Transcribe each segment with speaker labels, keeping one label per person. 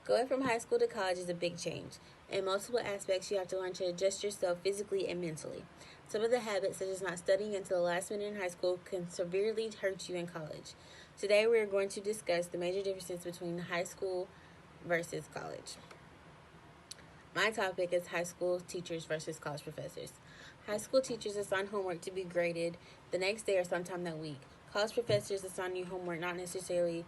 Speaker 1: Going from high school to college is a big change. In multiple aspects, you have to learn to adjust yourself physically and mentally. Some of the habits, such as not studying until the last minute in high school, can severely hurt you in college. Today, we are going to discuss the major differences between high school versus college. My topic is high school teachers versus college professors. High school teachers assign homework to be graded the next day or sometime that week. College professors assign you homework not necessarily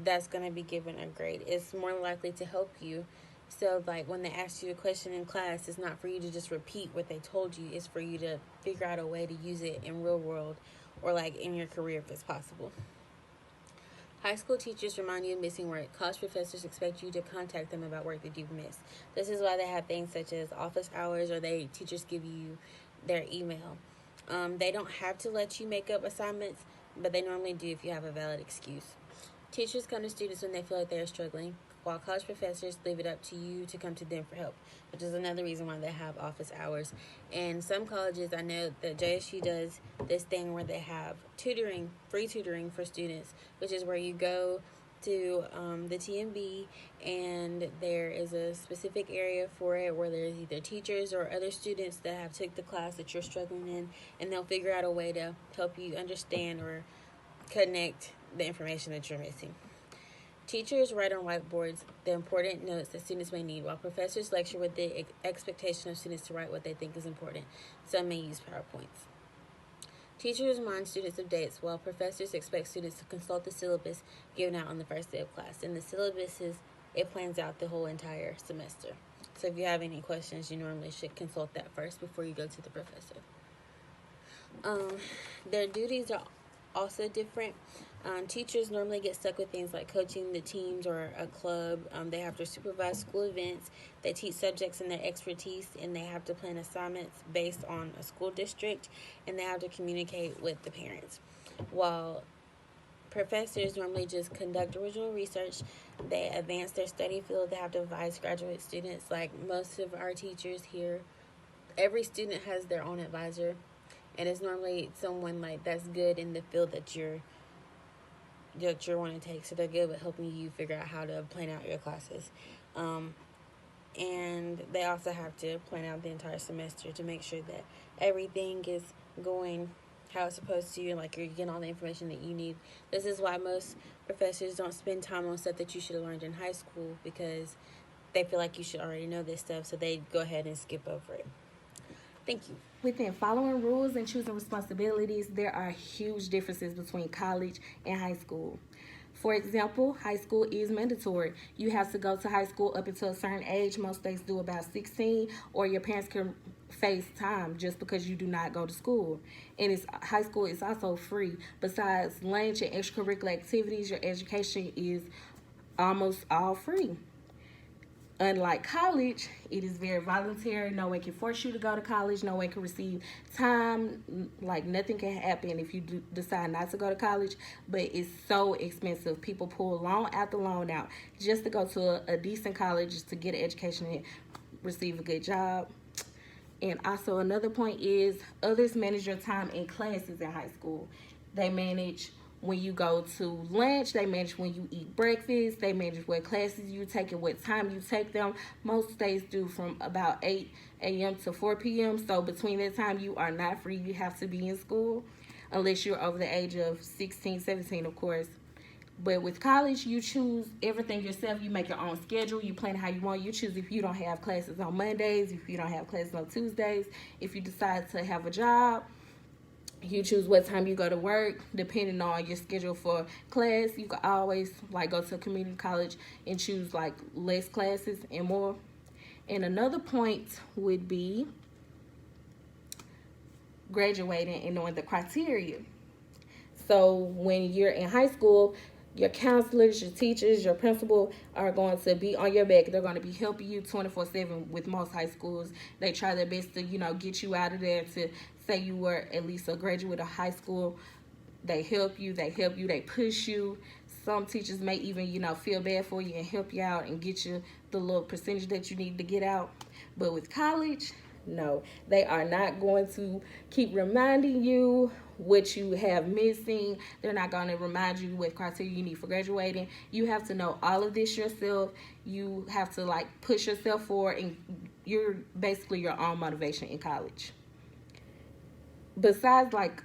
Speaker 1: that's going to be given a grade. It's more likely to help you. So, like when they ask you a question in class, it's not for you to just repeat what they told you. It's for you to figure out a way to use it in real world or like in your career if it's possible. High school teachers remind you of missing work. College professors expect you to contact them about work that you've missed. This is why they have things such as office hours, or teachers give you their email. They don't have to let you make up assignments, but they normally do if you have a valid excuse. Teachers come to students when they feel like they are struggling, while college professors leave it up to you to come to them for help, which is another reason why they have office hours. And some colleges, I know that JSU does this thing where they have tutoring, free tutoring for students, which is where you go to the TMB, and there is a specific area for it where there's either teachers or other students that have took the class that you're struggling in, and they'll figure out a way to help you understand or connect the information that you're missing. Teachers write on whiteboards the important notes that students may need, while professors lecture with the expectation of students to write what they think is important. Some may use PowerPoints. Teachers remind students of dates, while professors expect students to consult the syllabus given out on the first day of class. And the syllabus it plans out the whole entire semester. So if you have any questions, you normally should consult that first before you go to the professor. Their duties are also different. Teachers normally get stuck with things like coaching the teams or a club. They have to supervise school events. They teach subjects in their expertise, and they have to plan assignments based on a school district, and they have to communicate with the parents. While professors normally just conduct original research, they advance their study field. They have to advise graduate students. Like most of our teachers here, every student has their own advisor, and it's normally someone like that's good in the field that you're want to take. So they're good with helping you figure out how to plan out your classes. And they also have to plan out the entire semester to make sure that everything is going how it's supposed to, and like you're getting all the information that you need. This is why most professors don't spend time on stuff that you should have learned in high school, because they feel like you should already know this stuff, so they go ahead and skip over it. Thank you.
Speaker 2: Within following rules and choosing responsibilities, there are huge differences between college and high school. For example, high school is mandatory. You have to go to high school up until a certain age. Most states do about 16, or your parents can face time just because you do not go to school. And high school is also free. Besides lunch and extracurricular activities, your education is almost all free. Unlike college, it is very voluntary. No one can force you to go to college. No one can receive time. Like nothing can happen if you decide not to go to college. But it's so expensive. People pull loan after loan out just to go to a decent college, just to get an education and receive a good job. And also another point is others manage your time in classes in high school. They manage when you go to lunch, they manage when you eat breakfast, they manage what classes you take and what time you take them. Most states do from about 8 a.m. to 4 p.m. So between that time, you are not free. You have to be in school unless you're over the age of 16, 17, of course. But with college, you choose everything yourself. You make your own schedule. You plan how you want. You choose if you don't have classes on Mondays, if you don't have classes on Tuesdays, if you decide to have a job. You choose what time you go to work, depending on your schedule for class. You can always like go to a community college and choose like less classes and more. And another point would be graduating and knowing the criteria. So when you're in high school, your counselors, your teachers, your principal are going to be on your back. They're going to be helping you 24/7 with most high schools. They try their best to, get you out of there, to say you were at least a graduate of high school. They help you, they push you. Some teachers may even, feel bad for you and help you out and get you the little percentage that you need to get out. But with college, No, they are not going to keep reminding you what you have missing. They're not going to remind you what criteria you need for graduating. You have to know all of this yourself. You have to like push yourself forward, and you're basically your own motivation in college. Besides, like,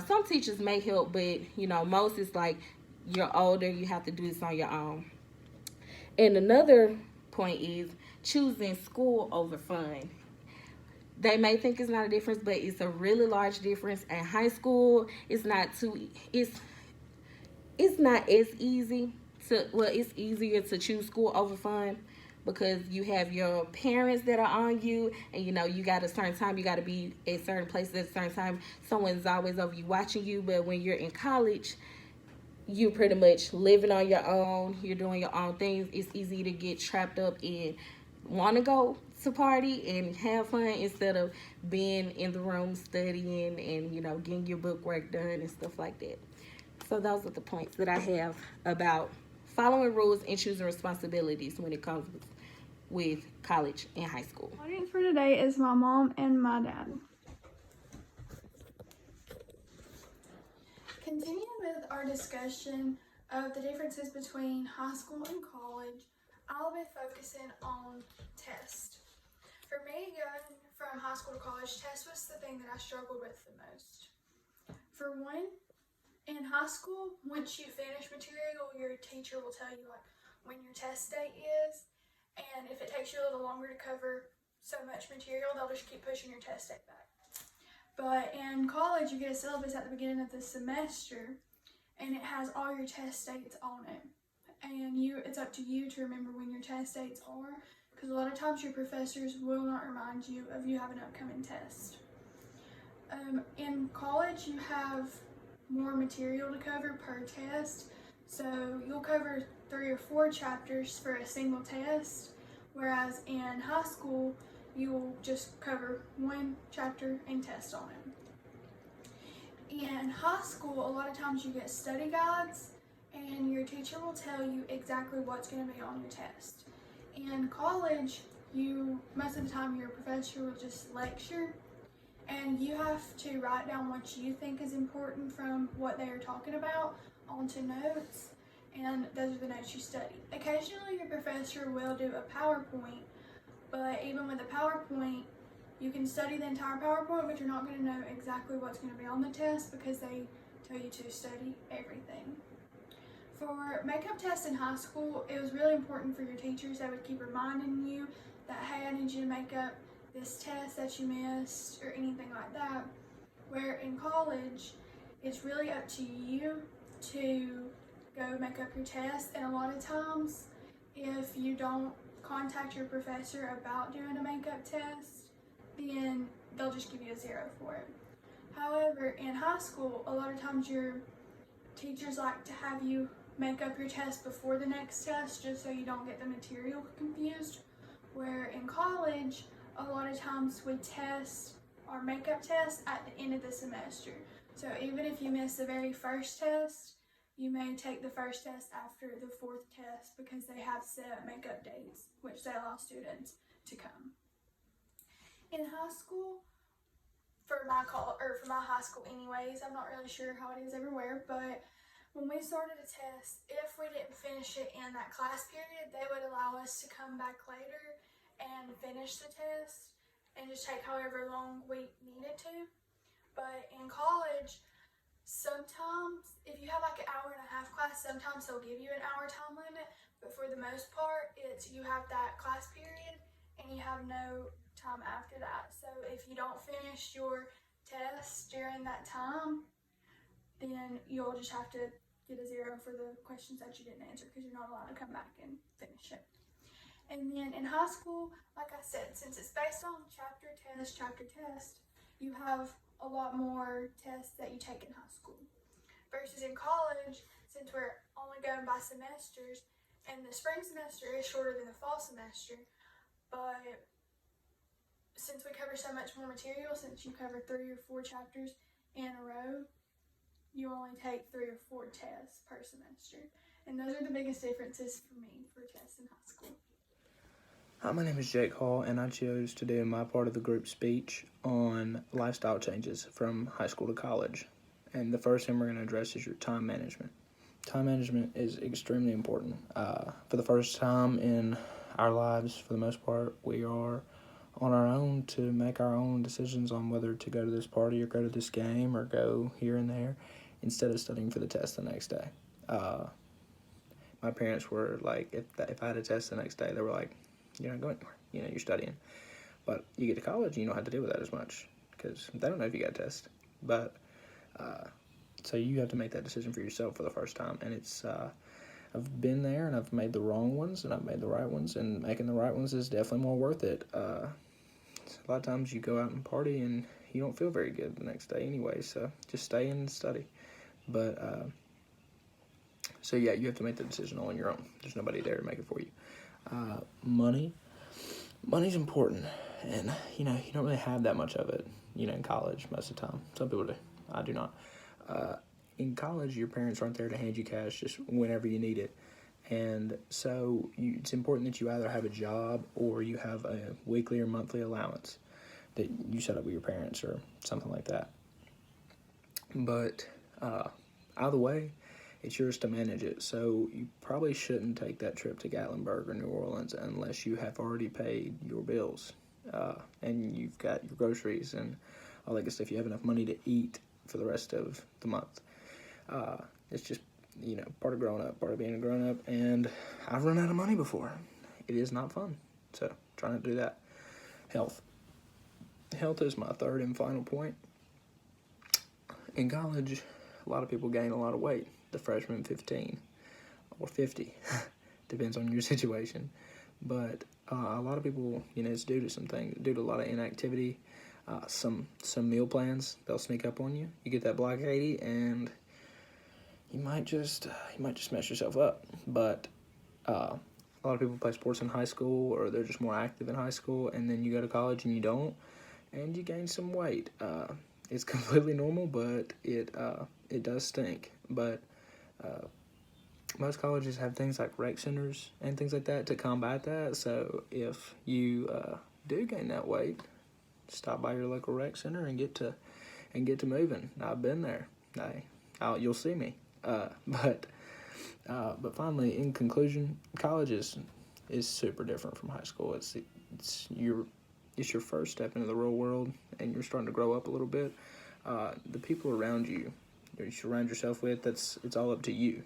Speaker 2: some teachers may help, but most is like you're older, you have to do this on your own. And another point is choosing school over fun. They may think it's not a difference, but it's a really large difference. In high school, it's not as easy to, well, it's easier to choose school over fun because you have your parents that are on you, and you got a certain time, you got to be at certain places at a certain time. Someone's always over you watching you. But when you're in college, you pretty much living on your own, you're doing your own things. It's easy to get trapped up in want to go to party and have fun instead of being in the room studying and getting your book work done and stuff like that. So those are the points that I have about following rules and choosing responsibilities when it comes with college and high school.
Speaker 3: Audience for today is my mom and my dad. Continuing with our discussion of the differences between high school and college, I'll be focusing on tests. For me, going from high school to college, test was the thing that I struggled with the most. For one, in high school, once you finish material, your teacher will tell you like when your test date is, and if it takes you a little longer to cover so much material, they'll just keep pushing your test date back. But in college, you get a syllabus at the beginning of the semester, and it has all your test dates on it. And it's up to you to remember when your test dates are, because a lot of times your professors will not remind you of you have an upcoming test. In college, you have more material to cover per test, so you'll cover 3 or 4 chapters for a single test, whereas in high school, you will just cover 1 chapter and test on it. In high school, a lot of times you get study guides, and your teacher will tell you exactly what's going to be on your test. In college, most of the time your professor will just lecture, and you have to write down what you think is important from what they are talking about onto notes, and those are the notes you study. Occasionally your professor will do a PowerPoint, but even with a PowerPoint, you can study the entire PowerPoint, but you're not going to know exactly what's going to be on the test because they tell you to study everything. For makeup tests in high school, it was really important for your teachers. They would keep reminding you that, hey, I need you to make up this test that you missed or anything like that. Where in college, it's really up to you to go make up your test, and a lot of times if you don't contact your professor about doing a makeup test, then they'll just give you a 0 for it. However, in high school, a lot of times your teachers like to have you make up your test before the next test just so you don't get the material confused. Where in college, a lot of times we test our makeup test at the end of the semester. So even if you miss the very first test, you may take the first test after the 4th test because they have set makeup dates, which they allow students to come. In high school, for my high school anyways, I'm not really sure how it is everywhere, but when we started a test, if we didn't finish it in that class period, they would allow us to come back later and finish the test and just take however long we needed to. But in college, sometimes if you have like an hour and a half class, sometimes they'll give you an hour time limit, but for the most part, it's you have that class period and you have no time after that. So if you don't finish your test during that time, then you'll just have to get a 0 for the questions that you didn't answer because you're not allowed to come back and finish it. And then in high school, like I said, since it's based on chapter test, you have a lot more tests that you take in high school. Versus in college, since we're only going by semesters, and the spring semester is shorter than the fall semester, but since we cover so much more material, since you cover 3 or 4 chapters in a row, you only take 3 or 4 tests per semester. And those are the biggest differences for me for tests in high school.
Speaker 4: Hi, my name is Jake Hall, and I chose to do my part of the group speech on lifestyle changes from high school to college. And the first thing we're going to address is your time management. Time management is extremely important. For the first time in our lives, for the most part, we are on our own to make our own decisions on whether to go to this party or go to this game or go here and there instead of studying for the test the next day. My parents were like, if I had a test the next day, they were like, you're not going anywhere, you're studying. But you get to college and you don't have to deal with that as much because they don't know if you got a test. But so you have to make that decision for yourself for the first time. And it's I've been there and I've made the wrong ones and I've made the right ones, and making the right ones is definitely more worth it. A lot of times you go out and party and you don't feel very good the next day anyway, so just stay in and study. But so yeah, you have to make the decision all on your own. There's nobody there to make it for you. Money's important, and you don't really have that much of it in college most of the time. Some people do. I do not. In college, your parents aren't there to hand you cash just whenever you need it, and so it's important that you either have a job or you have a weekly or monthly allowance that you set up with your parents or something like that. But either way, it's yours to manage it. So you probably shouldn't take that trip to Gatlinburg or New Orleans unless you have already paid your bills and you've got your groceries and all that good stuff. You have enough money to eat for the rest of the month. It's just, part of growing up, part of being a grown up. And I've run out of money before. It is not fun. So try not to do that. Health. Health is my third and final point. In college, a lot of people gain a lot of weight. The freshman 15 or 50, depends on your situation. But a lot of people, it's due to something, due to a lot of inactivity, some meal plans. They'll sneak up on you. You get that black 80, and you might just mess yourself up. But a lot of people play sports in high school, or they're just more active in high school, and then you go to college and you don't, and you gain some weight. It's completely normal, but it does stink. But most colleges have things like rec centers and things like that to combat that. So if you do gain that weight, stop by your local rec center and get to moving. I've been there. You'll see me. But finally, in conclusion, college is super different from high school. It's your first step into the real world, and you're starting to grow up a little bit. The people around you surround yourself with, it's all up to you,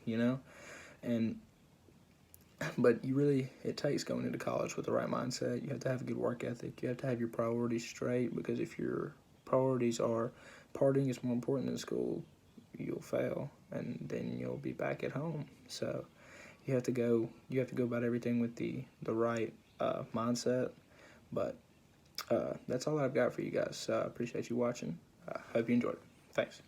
Speaker 4: but it takes going into college with the right mindset. You have to have a good work ethic. You have to have your priorities straight, because if your priorities are partying is more important than school, you'll fail, and then you'll be back at home. So you have to go about everything with the right mindset. But that's all I've got for you guys. So I appreciate you watching. Hope you enjoyed it. Thanks.